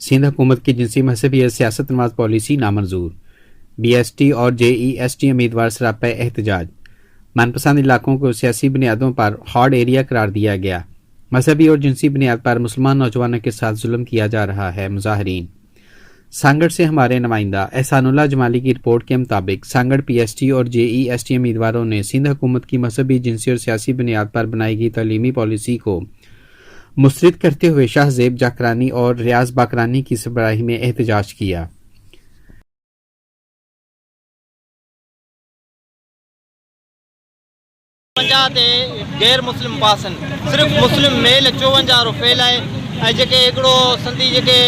सिंध हुकूमत की जिनसी मजहबी सियासत नवाज पॉलिसी नामंजूर। BST और JEST उम्मीदवार सरापा एहतजाज। मनपसंद इलाकों को सियासी बुनियादों पर हॉट एरिया करार दिया गया। मजहबी और जिनसी बुनियाद पर मुसलमान नौजवानों के साथ जुल्म किया जा रहा है। मुजाहरीन। सांगड़ से हमारे नुमाइंदा एहसानुल्लाह जमाली की रिपोर्ट के मुताबिक सांगड़ PST और JEST उम्मीदवारों ने सिंध हुकूमत की मजहबी, जिनसी और सियासी बुनियाद पर बनाई गई तालीमी पॉलिसी को मुस्तरद करते हुए शाह ज़ेब जाकरानी और रियाज बाकरानी की सरबराही में एहतजाज किया। गैर मुस्लिम पासन सिर्फ मुस्लिम मेल 54 फेल है। जेके हिकिड़ो संधी जेके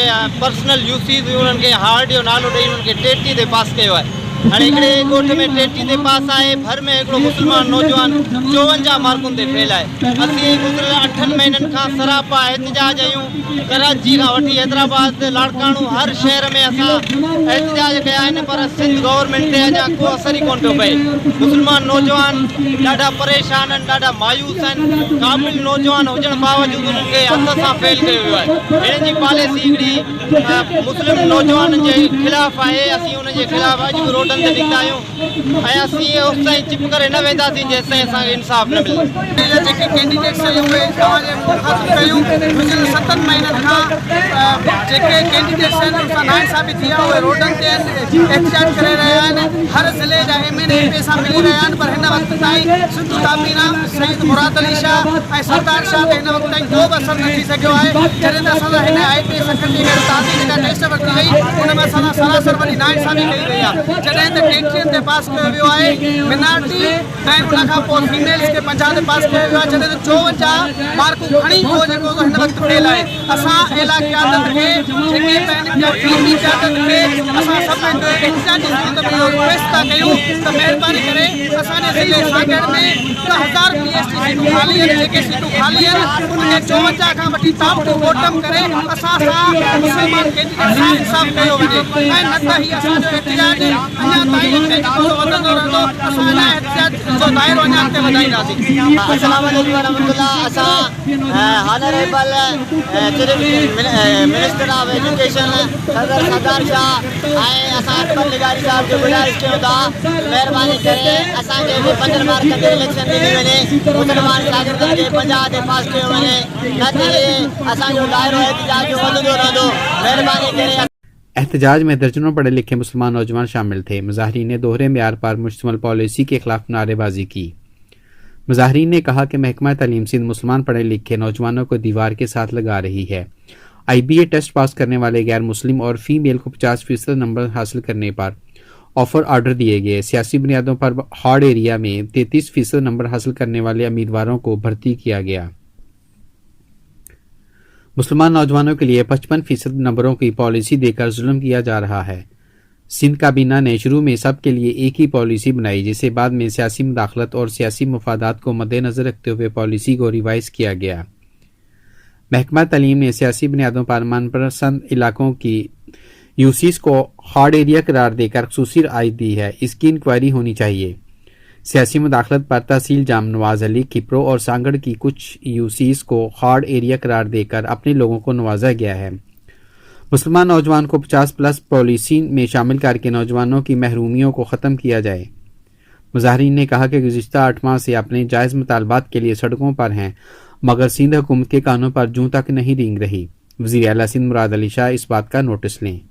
पर्सनल यूसीज उन्हनि खे हार्ड जो नालो ॾेई उन्हनि खे 33 ते पास कयो आहे। हाणे हिकिड़े ॻोठ में 33 ते पास आहे, भर में हिकिड़ो मुस्लमान नौजवान 54 मार्कुनि ते फेल आहे। असीं गुज़िरियल 8 महीननि खां सरापा एहतजाज आहियूं। कराची खां वठी हैदराबाद, लाड़काणू, हर शहर में असां एहतजाज कया आहिनि, पर सिंध गवर्नमेंट ते अञा को असर ई कोन पियो पए। मुस्लमान नौजवान ॾाढा परेशान आहिनि, ॾाढा मायूस आहिनि। क़ाबिल नौजवान हुजण बावजूदि उन्हनि खे हथ सां फेल कयो वियो आहे। हिन जी पॉलिसी हिकिड़ी मुस्लिम नौजवाननि जे ख़िलाफ़ आहे। असीं उन जे ख़िलाफ़ अॼु रोडनि ते निकिता आहियूं ऐं असीं उस ताईं चिप करे न वेंदासीं जेसि ताईं असांखे इंसाफ़ न मिले। जेके कैंडिडेट्स उहे तव्हांजे मुखातिब कयूं। गुज़िरियल 7 महीननि खां जेके कैंडिडेट्स आहिनि असां नाइंसाफ़ी थी आहे, उहे रोडनि ते एहतजाज करे रहिया आहिनि। हर ज़िले जा MNA पैसा मिली रहिया आहिनि, पर हिन वक़्त ताईं सिंधु काबीना सईद मुराद अली शाह ऐं सरदार शाह ते हिन वक़्त ताईं को बि असरु न थी सघियो आहे। जॾहिं त असां हिन IPS अकेडमी में ताज़ी जेका टेस्ट वरिती वई उन में असां सरासर वॾी नाइंसाफ़ी कई वई आहे। जॾहिं त 33 ते पास कयो वियो आहे मिनारिटी ऐं उनखां पोइ फीमेल्स खे 50 ते पास कयो वियो आहे। जॾहिं त 54 मार्कूं खणी पोइ जेको हिन वक़्तु फेल आहे। असां एला क़यादत खे जेके पंहिंजी क़यादत खे असां सभु एहतजाजी सूरत में रिक्वेस्ट था कयूं त महिरबानी करे असांजे ज़िले सांगड़ में 1000 PST सीटूं ख़ाली आहिनि। जेके सीटूं ख़ाली आहिनि उनखे 54 खां वठी टॉप टू बॉटम करे असां सां मुस्लमान कैंडिडेट सां हिसाब कयो वञे ऐं न त ही असांजो एहतजाज अञा ताईं वधंदो रहंदो। असां हिन एहतजाज जो दाइरो अञा अॻिते वधाईंदासीं। अस्सलाम वालेकुम वरहमतुल्लाह। असां honourable chief minister of education Sardar Shah ऐं असां अकबर निगारी साहिब जो गुज़ारिश कयूं था महिरबानी करे असांखे बि 5 मार्कनि ते इलेक्शन ॾिनी वञे। मुस्लमान शागिर्दनि खे 50 ते पास कयो वञे, न त असांजो दाइरो एहतजाज जो वधंदो रहंदो। महिरबानी करे। एहतजाज में दर्जनों पढ़े लिखे मुसलमान नौजवान शामिल थे। मुजाहरीन ने दोहरे म्यार पर मुश्तमिल पॉलिसी के खिलाफ नारेबाजी की। मुजाहरीन ने कहा कि महकमा तालीम सिंध मुसलमान पढ़े लिखे नौजवानों को दीवार के साथ लगा रही है। IBA टेस्ट पास करने वाले गैर मुस्लिम और फीमेल को 50% नंबर हासिल करने पर ऑफर ऑर्डर दिए गए। सियासी बुनियादों पर हॉट एरिया में 33% नंबर हासिल करने वाले उम्मीदवारों को भर्ती किया गया। मुसलमान नौजवानों के लिए 55% नंबरों की पॉलिसी देकर जुल्म किया जा रहा है। सिंध काबीना ने शुरू में सब के लिए एक ही पॉलिसी बनाई, जिसे बाद में सियासी मुदाखलत और सियासी मफादात को मद्देनजर रखते हुए पॉलिसी को रिवाइज किया गया। महकमा तालीम ने सियासी बुनियादों पर मनपसंद इलाकों की यूसीज को हॉट एरिया करार देकर खसूसी राय दी है। इसकी इंक्वायरी होनी चाहिए। सियासी मुदाखलत पर तहसील जाम नवाज अली, किप्रो और सांगड़ की कुछ यूसीज को हॉट एरिया करार देकर अपने लोगों को नवाजा गया है। मुसलमान नौजवान को 50+ पॉलिसी में शामिल करके नौजवानों की महरूमियों को ख़त्म किया जाए। मुजाहरीन ने कहा कि गुज़िश्ता 8 माह से अपने जायज़ मुतालबात के लिए सड़कों पर हैं, मगर सिंध हुकूमत के कानों पर जूं तक नहीं रेंग रही। वज़ीर आला सिंध मुराद अली शाह इस बात का नोटिस लें।